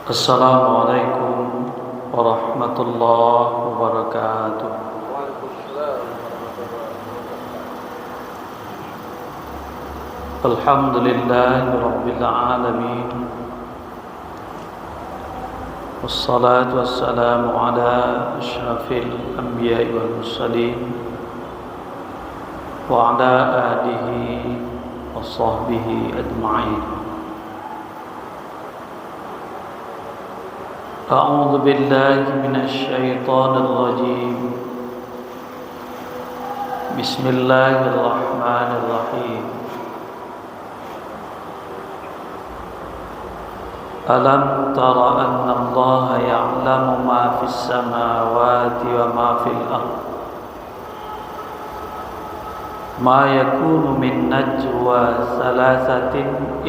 Assalamualaikum warahmatullahi wabarakatuh. Alhamdulillahi rabbil alamin. Wassalatu wassalamu ala asyrafil anbiya'i wal mursalin wa ala alihi wa sahbihi ajma'in. أعوذ بالله من الشيطان الرجيم. بسم الله الرحمن الرحيم. ألم تر أن الله يعلم ما في السماوات وما في الأرض ما يكون من نجوى ثلاثة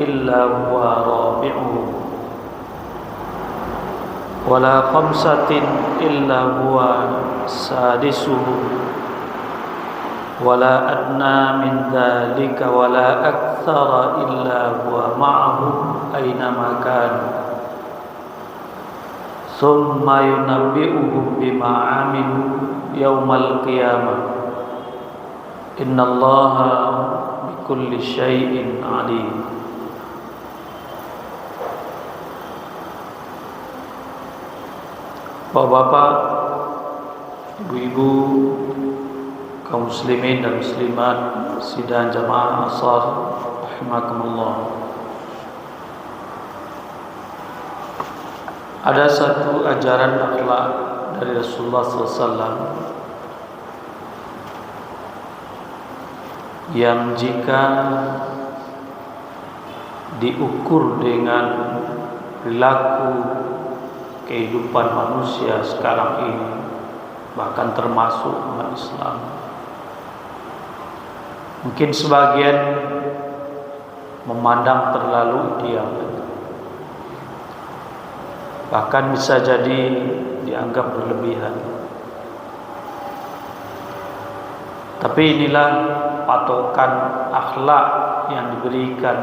إلا هو رابعهم ولا خمسة إلا هو سادسهم ولا أدنى من ذلك ولا أكثر إلا هو معهم أينما كانوا ثم ينبئهم بما عملوا يوم القيامة إن الله بكل شيء عليم. Bapak-bapak, ibu-ibu, kaum muslimin dan muslimat, sidang jamaah Ansar rahimakumullah. Ada satu ajaran akhlak dari Rasulullah SAW yang jika diukur dengan perilaku kehidupan manusia sekarang ini, bahkan termasuk umat Islam, mungkin sebagian memandang terlalu ideal, bahkan bisa jadi dianggap berlebihan. Tapi inilah patokan akhlak yang diberikan,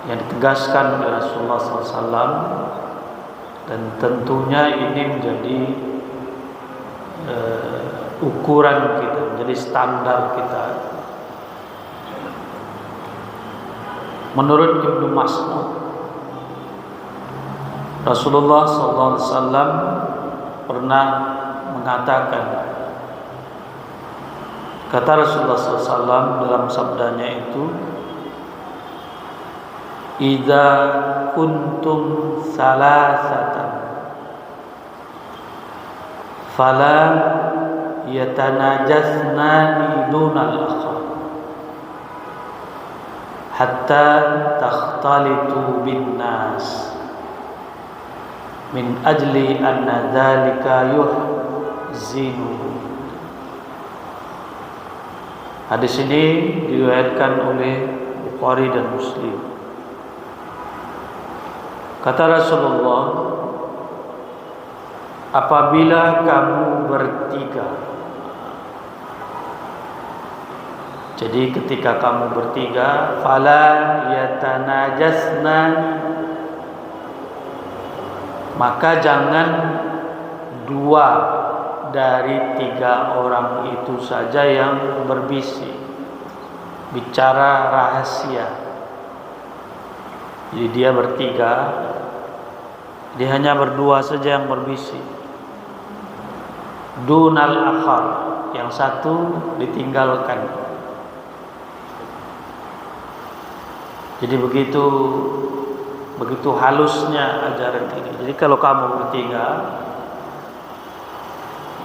yang ditegaskan oleh Rasulullah SAW. Dan tentunya ini menjadi ukuran kita, menjadi standar kita. Menurut Ibnu Mas'ud, Rasulullah SAW pernah mengatakan, kata Rasulullah SAW dalam sabdanya itu, idza kuntum salasatan fala yatanajasnani dunal akhar hatta takhtalitu bin nas min ajli anna dzalika yuhzinu. Hadis ini diriwayatkan oleh Bukhari dan Muslim. Kata Rasulullah, apabila kamu bertiga, jadi ketika kamu bertiga, fala yatanajasna, maka jangan dua dari tiga orang itu saja yang berbisik, bicara rahasia. Jadi dia bertiga, dia hanya berdua saja yang berbisik. Dunal akhar, yang satu ditinggalkan. Jadi begitu halusnya ajaran ini. Jadi kalau kamu bertiga,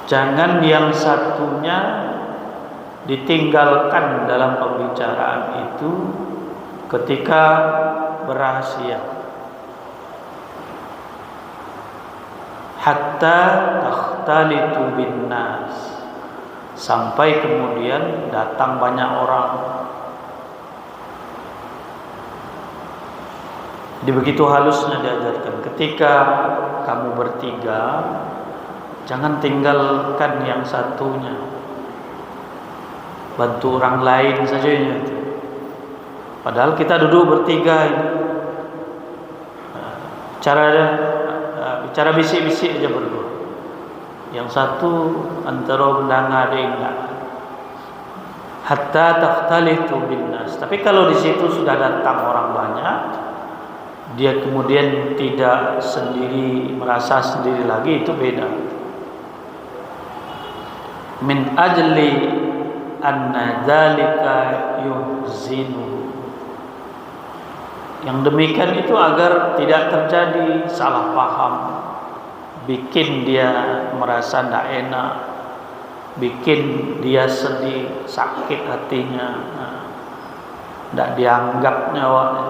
jangan yang satunya ditinggalkan dalam pembicaraan itu ketika berrahasia, hatta takhtalitu bin nas, sampai kemudian datang banyak orang. Jadi begitu halusnya diajarkan, ketika kamu bertiga, jangan tinggalkan yang satunya, bantu orang lain saja itu. Padahal kita duduk bertiga ini. bicara bisik-bisik aja berdua. Yang satu antara mendengar dengar. Hatta takhtalitu binnas. Tapi kalau di situ sudah datang orang banyak, dia kemudian tidak sendiri, merasa sendiri lagi, itu beda. Min ajli anna dzalika yuhzinu. Yang demikian itu agar tidak terjadi salah paham, bikin dia merasa tidak enak, bikin dia sedih, sakit hatinya, tidak dianggap nyawanya.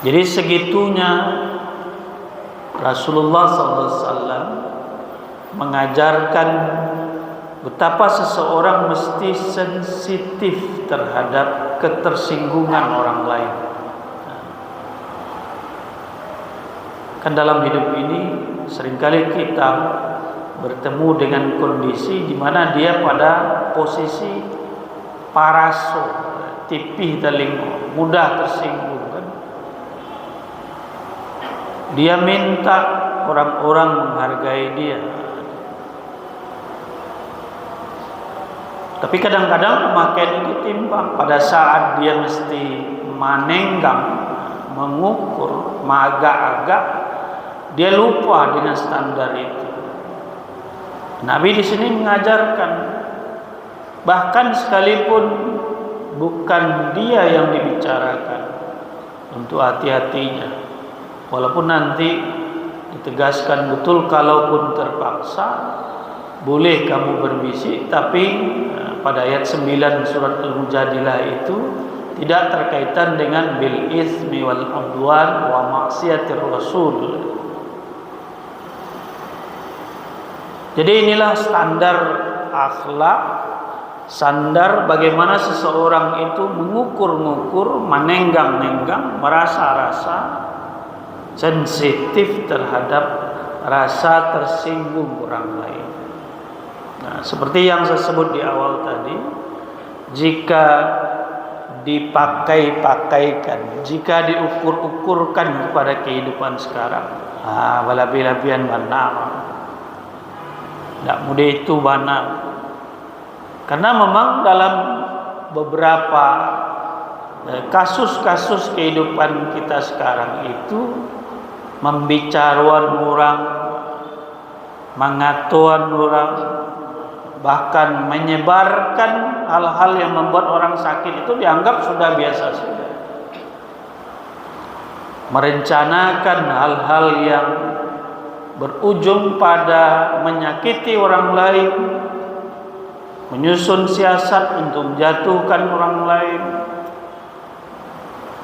Jadi segitunya Rasulullah SAW mengajarkan betapa seseorang mesti sensitif terhadap ketersinggungan orang lain. Kan dalam hidup ini seringkali kita bertemu dengan kondisi di mana dia pada posisi paraso, tipih telingo, mudah tersinggung kan. Dia minta orang-orang menghargai dia. Tapi kadang-kadang pemakaian itu timpang. Pada saat dia mesti manenggang, mengukur, mengagak-agak, dia lupa dengan standar itu. Nabi di sini mengajarkan, bahkan sekalipun bukan dia yang dibicarakan, untuk hati-hatinya. Walaupun nanti ditegaskan betul, kalaupun terpaksa boleh kamu berbisik, tapi pada ayat 9 surat Al-Mujadilah itu tidak terkaitan dengan bil ismi wal udwan wa maksiatir rasul. Jadi inilah standar akhlak, standar bagaimana seseorang itu mengukur-ngukur, menenggang-nenggang, merasa-rasa sensitif terhadap rasa tersinggung orang lain. Nah, seperti yang saya sebut di awal tadi, jika dipakai-pakaikan, jika diukur-ukurkan kepada kehidupan sekarang, balabi-labian benar, tidak mudah itu benar. Karena memang dalam beberapa kasus-kasus kehidupan kita sekarang itu membicarakan orang, mengatuan orang, bahkan menyebarkan hal-hal yang membuat orang sakit itu dianggap sudah biasa saja. Merencanakan hal-hal yang berujung pada menyakiti orang lain, menyusun siasat untuk menjatuhkan orang lain,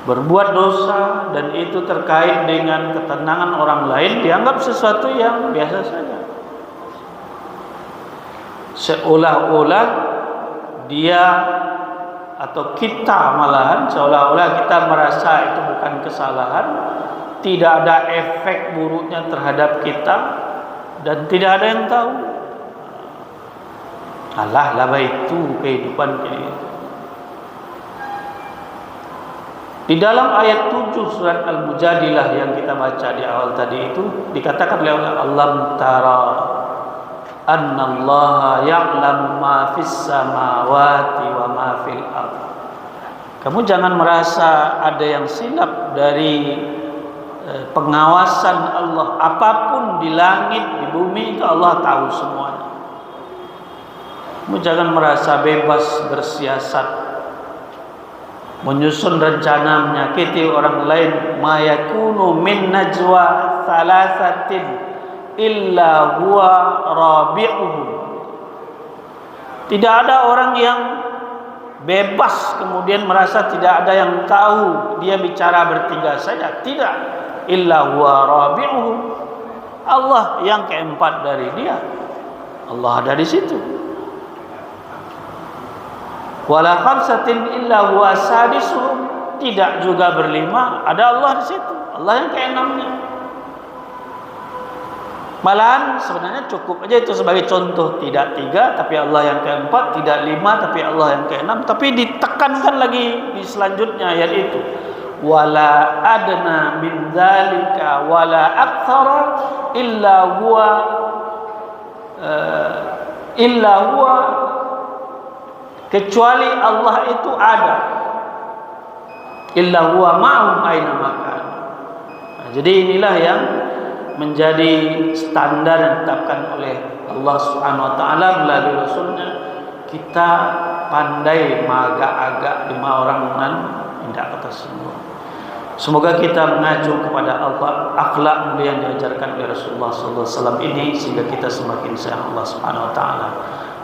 berbuat dosa, dan itu terkait dengan ketenangan orang lain, dianggap sesuatu yang biasa saja. Seolah-olah dia atau kita malahan seolah-olah kita merasa itu bukan kesalahan, tidak ada efek buruknya terhadap kita, dan tidak ada yang tahu. Alah laba itu kehidupan ini. Di dalam ayat 7 surat Al-Mujadilah yang kita baca di awal tadi itu dikatakan oleh Allah, tara annallaha ya'lamu ma fis samawati wa ma fil ardh. Kamu jangan merasa ada yang silap dari pengawasan Allah. Apapun di langit, di bumi, itu Allah tahu semuanya. Kamu jangan merasa bebas bersiasat, menyusun rencana menyakiti orang lain. Ma yakunu min najwa thalathatin illa huwa rabi'uhum. Tidak ada orang yang bebas kemudian merasa tidak ada yang tahu, dia bicara bertiga saja. Tidak. Illa huwa rabi'uhum. Allah yang keempat dari dia. Allah ada di situ. Wala khamsatin illa huwa sadisuhum. Tidak juga berlima, ada Allah di situ. Allah yang keenamnya. Malahan sebenarnya cukup aja itu sebagai contoh, tidak tiga tapi Allah yang keempat, tidak lima tapi Allah yang keenam. Tapi ditekankan lagi di selanjutnya ayat itu, wala adna min dzalika wala aktsara illa huwa kecuali Allah itu ada, illa huwa ma'hum aina makan. Jadi inilah yang menjadi standar yang ditetapkan oleh Allah Subhanahu wa taala melalui rasulnya. Kita pandai agak-agak 5 orang nan tidak kata semua. Semoga kita mengacu kepada Allah, akhlak mulia yang diajarkan oleh Rasulullah sallallahu alaihi wasallam ini, sehingga kita semakin sayang Allah Subhanahu wa taala.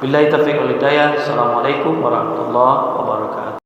Billahi taufiq wal hidayah. Assalamualaikum warahmatullahi wabarakatuh.